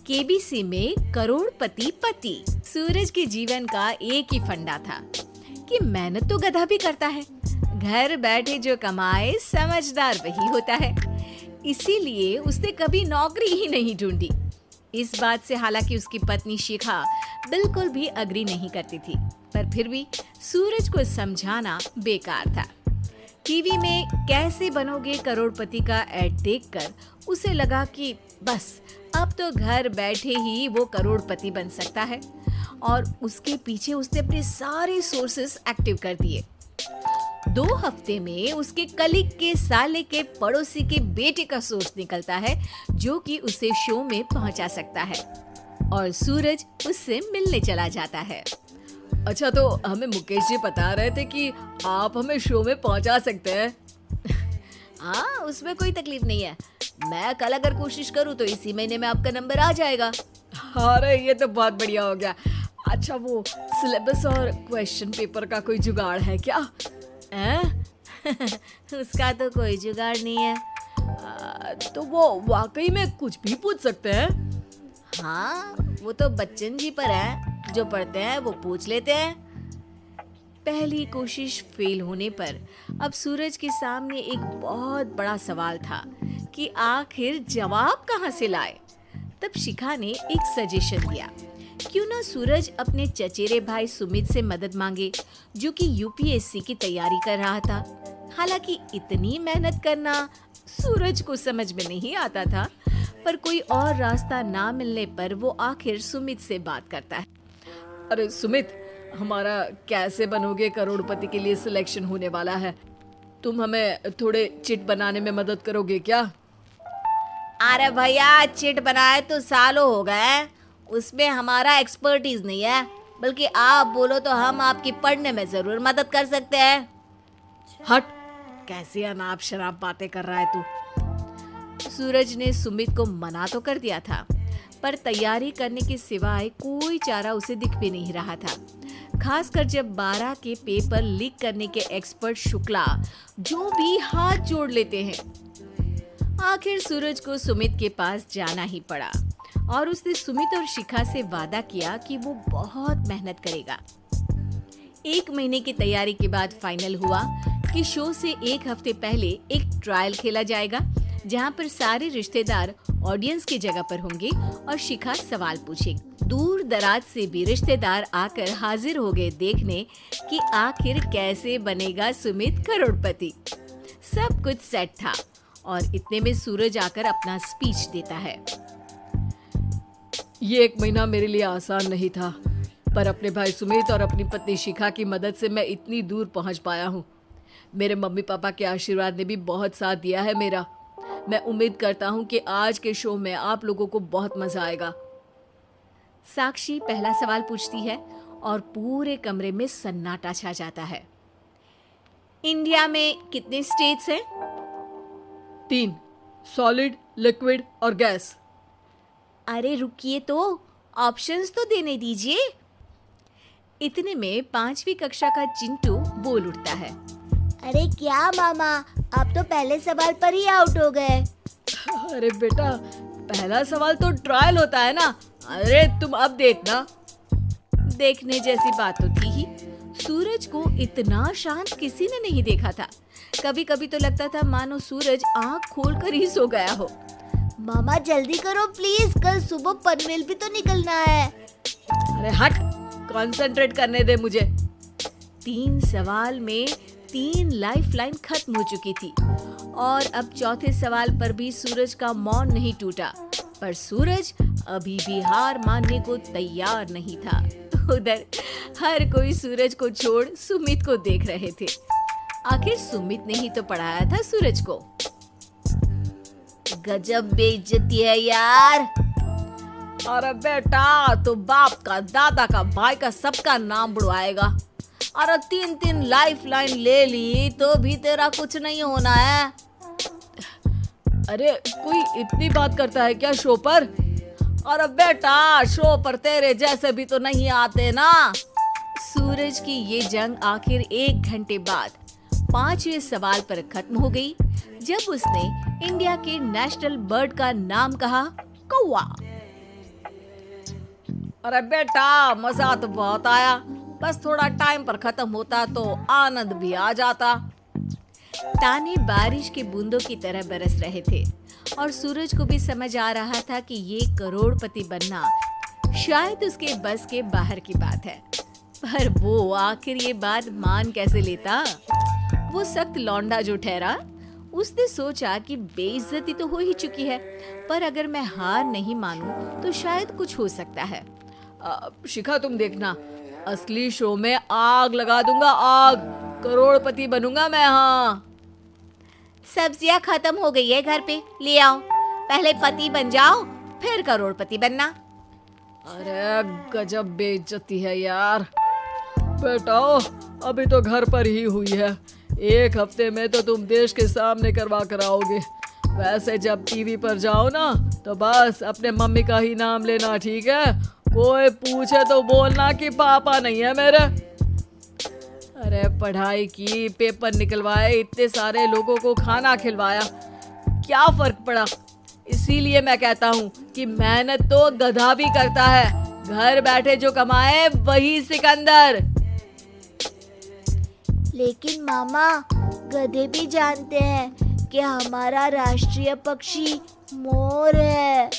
KBC में करोड़पति पति। सूरज के जीवन का एक ही फंडा था कि मेहनत तो गधा भी करता है, घर बैठे जो कमाए समझदार वही होता है। इसीलिए उसने कभी नौकरी ही नहीं ढूंढी। इस बात से हालांकि उसकी पत्नी शिखा बिल्कुल भी अग्री नहीं करती थी, पर फिर भी सूरज को समझाना बेकार था। टीवी में कैसे बनोगे करोड़पति का ऐड देखकर उसे लगा कि बस अब तो घर बैठे ही वो करोड़पति बन सकता है, और उसके पीछे उसने अपने सारे सोर्सेस एक्टिव कर दिए। 2 हफ्ते में उसके कलीग के साले के पड़ोसी के बेटे का सोर्स निकलता है जो कि उसे शो में पहुंचा सकता है, और सूरज उससे मिलने चला जाता है। अच्छा, तो हमें मुकेश जी बता रहे थे कि आप हमें शो में पहुंचा सकते हैं। हाँ, उसमें कोई तकलीफ नहीं है। मैं कल अगर कोशिश करूँ तो इसी महीने में आपका नंबर आ जाएगा। अरे ये तो बहुत बढ़िया हो गया। अच्छा, वो सिलेबस और क्वेश्चन पेपर का कोई जुगाड़ है क्या? उसका तो कोई जुगाड़ नहीं है। तो वो वाकई में कुछ भी पूछ सकते हैं? हाँ, वो तो बच्चन जी पर है, जो पढ़ते हैं वो पूछ लेते हैं। पहली कोशिश फेल होने पर अब सूरज के सामने एक बहुत बड़ा सवाल था कि आखिर जवाब कहाँ से लाए। तब शिखा ने एक सजेशन दिया, क्यों ना सूरज अपने चचेरे भाई सुमित से मदद मांगे, जो कि यूपीएससी की तैयारी कर रहा था। हालांकि इतनी मेहनत करना सूरज को समझ में नहीं आता था, पर कोई और रास्ता ना मिलने पर वो आखिर सुमित से बात करता है। अरे सुमित, हमारा कैसे बनोगे करोड़पति के लिए सिलेक्शन होने वाला है। तुम हमें थोड़े चिट बनाने में मदद करोगे क्या? अरे भैया, चिट बनाए तो सालों हो गए, उसमें हमारा एक्सपर्टीज नहीं है। बल्कि आप बोलो तो हम आपकी पढ़ने में जरूर मदद कर सकते हैं। हट, कैसी अनाप शराब बातें कर रहा है तू। सूरज ने सुमित को मना तो कर दिया था, पर तैयारी करने के सिवाय कोई चारा उसे दिख भी नहीं रहा था। खासकर जब 12 के पेपर लीक करने के एक्सपर्ट शुक्ला जो भी हाथ जोड़ लेते हैं। आखिर सूरज को सुमित के पास जाना ही पड़ा, और उसने सुमित और शिखा से वादा किया कि वो बहुत मेहनत करेगा। 1 महीने की तैयारी के बाद फाइनल हुआ कि शो से 1 हफ्ते पहले एक ट्रायल खेला जाएगा, जहां पर सारे रिश्तेदार ऑडियंस की जगह पर होंगे और शिखा सवाल पूछेगी। दूर दराज से भी रिश्तेदार आकर हाजिर हो गए देखने कि आखिर कैसे बनेगा सुमित करोड़पति। सब कुछ सेट था, और इतने में सूरज आकर अपना स्पीच देता है। ये 1 महीना मेरे लिए आसान नहीं था, पर अपने भाई सुमित और अपनी पत्नी शिखा की मदद से मैं इतनी दूर पहुंच पाया हूँ। मेरे मम्मी पापा के आशीर्वाद ने भी बहुत साथ दिया है मेरा। मैं उम्मीद करता हूँ कि आज के शो में आप लोगों को बहुत मजा आएगा। साक्षी पहला सवाल पूछती है और पूरे कमरे में सन्नाटा छा जाता है। इंडिया में कितने स्टेट्स हैं? 3, सॉलिड, लिक्विड और गैस। अरे रुकिए, तो ऑप्शंस तो देने दीजिए। इतने में 5वीं कक्षा का चिंटू बोल उठता है। अरे क्या मामा, आप तो पहले सवाल पर ही आउट हो गए। अरे बेटा, पहला सवाल तो ट्रायल होता है ना। अरे तुम अब देखना। देखने जैसी बात तो थी ही। सूरज को इतना शांत किसी ने नहीं देखा था। कभी कभी तो लगता था मानो सूरज आंख खोलकर ही सो गया हो। मामा जल्दी करो प्लीज, कल सुबह पनवेल भी तो निकलना है। अरे हट, कंसंट्रेट करने दे मुझे। 3 सवाल में 3 लाइफलाइन खत्म हो चुकी थी, और अब चौथे सवाल पर भी सूरज का मौन नहीं टूटा। पर सूरज अभी भी हार मानने को तैयार नहीं था। उधर हर कोई सूरज को छोड़ सुमित को देख रहे थे। आखिर सुमित ने ही तो पढ़ाया था सूरज को। गजब बेइज्जती है यार। अरे बेटा, तो बाप का, दादा का, भाई का, सबका नाम बुड़वाएगा। अरे 3 लाइफलाइन ले ली तो भी तेरा कुछ नहीं होना है। अरे कोई इतनी बात करता है क्या शो पर? अरे बेटा, शो पर तेरे जैसे भी तो नहीं आते ना। सूरज की ये जंग आखिर 1 घंटे बाद 5वें सवाल पर खत्म हो गई, जब उसने इंडिया के नेशनल बर्ड का नाम कहा, कौवा। अरे बेटा, मजा तो बहुत आया, बस थोड़ा टाइम पर खत्म होता तो आनंद भी आ जाता। ताने बारिश के बूंदों की तरह बरस रहे थे और सूरज को भी समझ आ रहा था कि ये करोड़पति बनना शायद उसके बस के बाहर की बात है। पर वो आखिर ये बात मान कैसे लेता? वो सख्त लौंडा जो ठहरा, उसने सोचा कि बेइज्जती तो हो ही चुकी है, पर अगर मैं हार नहीं मानूं तो शायद कुछ हो सकता है। शिखा, तुम देखना, असली शो में आग लगा दूंगा, आग, करोड़पति बनूंगा मैं। हाँ, सब्जियां खत्म हो गई है घर पे, ले आओ। पहले पति बन जाओ, फिर करोड़पति बनना। अरे गजब बेइज्जती है यार। बेटा, अभी तो घर पर ही हुई है, 1 हफ्ते में तो तुम देश के सामने करवा कर आओगे। वैसे जब टीवी पर जाओ ना, तो बस अपने मम्मी का ही नाम लेना, ठीक है? कोई पूछे तो बोलना कि पापा नहीं है मेरे। अरे पढ़ाई की, पेपर निकलवाए, इतने सारे लोगों को खाना खिलवाया, क्या फर्क पड़ा? इसीलिए मैं कहता हूँ कि मेहनत तो गधा भी करता है, घर बैठे जो कमाए वही सिकंदर। लेकिन मामा, गधे भी जानते हैं कि हमारा राष्ट्रीय पक्षी मोर है।